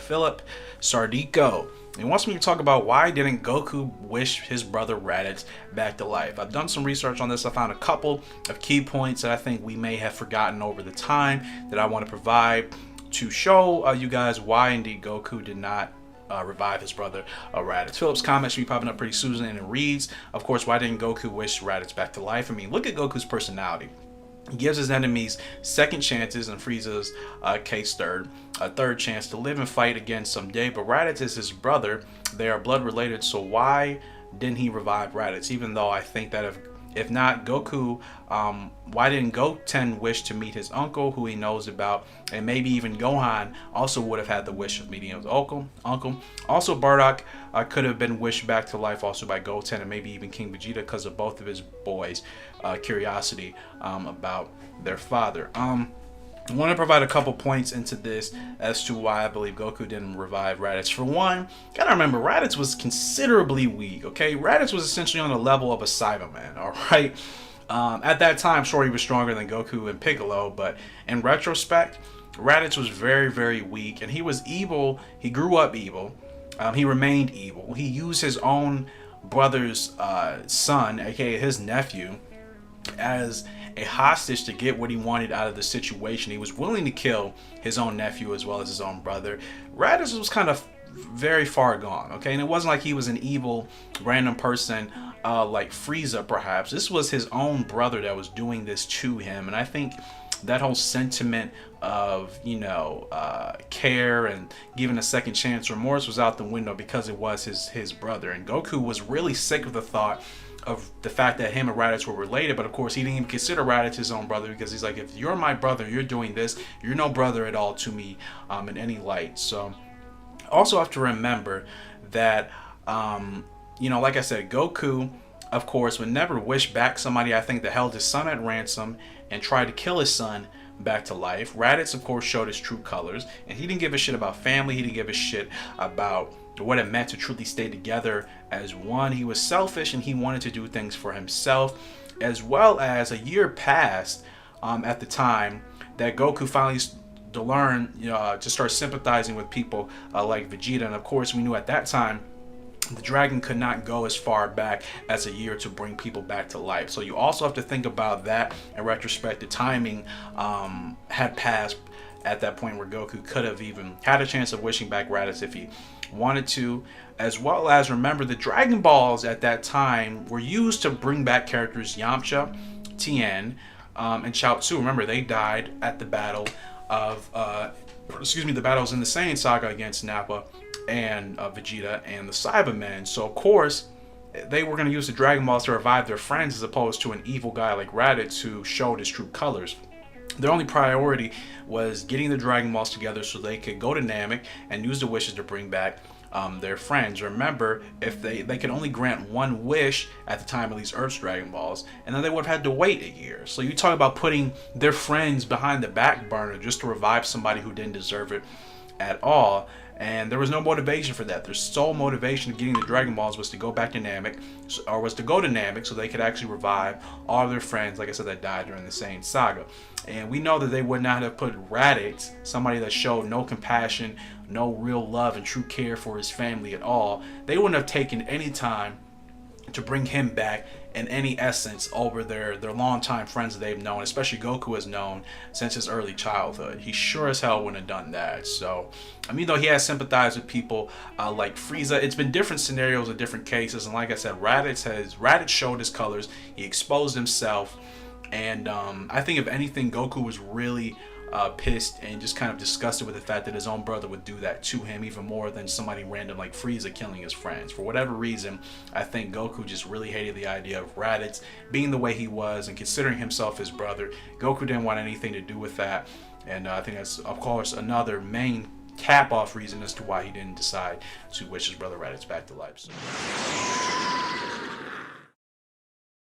Philip Sardico. He wants me to talk about why didn't Goku wish his brother Raditz back to life. I've done some research on this. I found a couple of key points that I think we may have forgotten over the time that I want to provide to show you guys why indeed Goku did not revive his brother Raditz. Philip's comment should be popping up pretty soon, and it reads, of course, why didn't Goku wish Raditz back to life? I mean, look at Goku's personality. He gives his enemies second chances, and Frieza's case third, a third chance to live and fight again someday. But Raditz is his brother. They are blood related, so why didn't he revive Raditz? Even though I think that if not Goku, why didn't Goten wish to meet his uncle, who he knows about? And maybe even Gohan also would have had the wish of meeting his uncle. Also, Bardock could have been wished back to life also by Goten, and maybe even King Vegeta, because of both of his boys' curiosity about their father. I want to provide a couple points into this as to why I believe Goku didn't revive Raditz. For one, gotta remember, Raditz was considerably weak, okay? Raditz was essentially on the level of a Cyberman, alright? At that time, sure, he was stronger than Goku and Piccolo, but in retrospect, Raditz was very, very weak, and he was evil. He grew up evil. He remained evil. He used his own brother's son, aka his nephew, as a hostage to get what he wanted out of the situation. He was willing to kill his own nephew as well as his own brother. Raditz was kind of very far gone, okay? And it wasn't like he was an evil random person like Frieza, perhaps. This was his own brother that was doing this to him, and I think that whole sentiment of, you know, care and giving a second chance, remorse, was out the window because it was his brother. And Goku was really sick of the thought of the fact that him and Raditz were related, but of course he didn't even consider Raditz his own brother, because he's like, if you're my brother, you're doing this, you're no brother at all to me in any light. So also have to remember that you know, like I said, Goku of course would never wish back somebody, I think, that held his son at ransom and tried to kill his son back to life. Raditz of course showed his true colors, and he didn't give a shit about family. He didn't give a shit about what it meant to truly stay together as one. He was selfish, and he wanted to do things for himself. As well as a year passed at the time that Goku finally to learn to start sympathizing with people like Vegeta. And of course we knew at that time the dragon could not go as far back as a year to bring people back to life. So you also have to think about that in retrospect. The timing had passed at that point where Goku could have even had a chance of wishing back Raditz if he wanted to. As well as remember, the Dragon Balls at that time were used to bring back characters Yamcha, Tien, and Chaozu. Remember, they died at the battle of the battles in the Saiyan saga against Nappa and Vegeta and the Cybermen. So of course they were going to use the Dragon Balls to revive their friends, as opposed to an evil guy like Raditz who showed his true colors. Their only priority was getting the Dragon Balls together so they could go to Namek and use the wishes to bring back their friends. Remember, if they could only grant one wish at the time of these Earth's Dragon Balls, and then they would have had to wait a year. So you talk about putting their friends behind the back burner just to revive somebody who didn't deserve it at all. And there was no motivation for that. Their sole motivation of getting the Dragon Balls was to go back to Namek, or was to go to Namek so they could actually revive all of their friends, like I said, that died during the Saiyan saga. And we know that they would not have put Raditz, somebody that showed no compassion, no real love and true care for his family at all, they wouldn't have taken any time to bring him back in any essence over their longtime friends that they've known, especially Goku has known since his early childhood. He sure as hell wouldn't have done that. So, I mean, though he has sympathized with people like Frieza, it's been different scenarios in different cases. And like I said, Raditz showed his colors. He exposed himself. And I think if anything, Goku was really pissed and just kind of disgusted with the fact that his own brother would do that to him, even more than somebody random like Frieza killing his friends. For whatever reason, I think Goku just really hated the idea of Raditz being the way he was and considering himself his brother. Goku didn't want anything to do with that, and I think that's of course another main cap-off reason as to why he didn't decide to wish his brother Raditz back to life. So.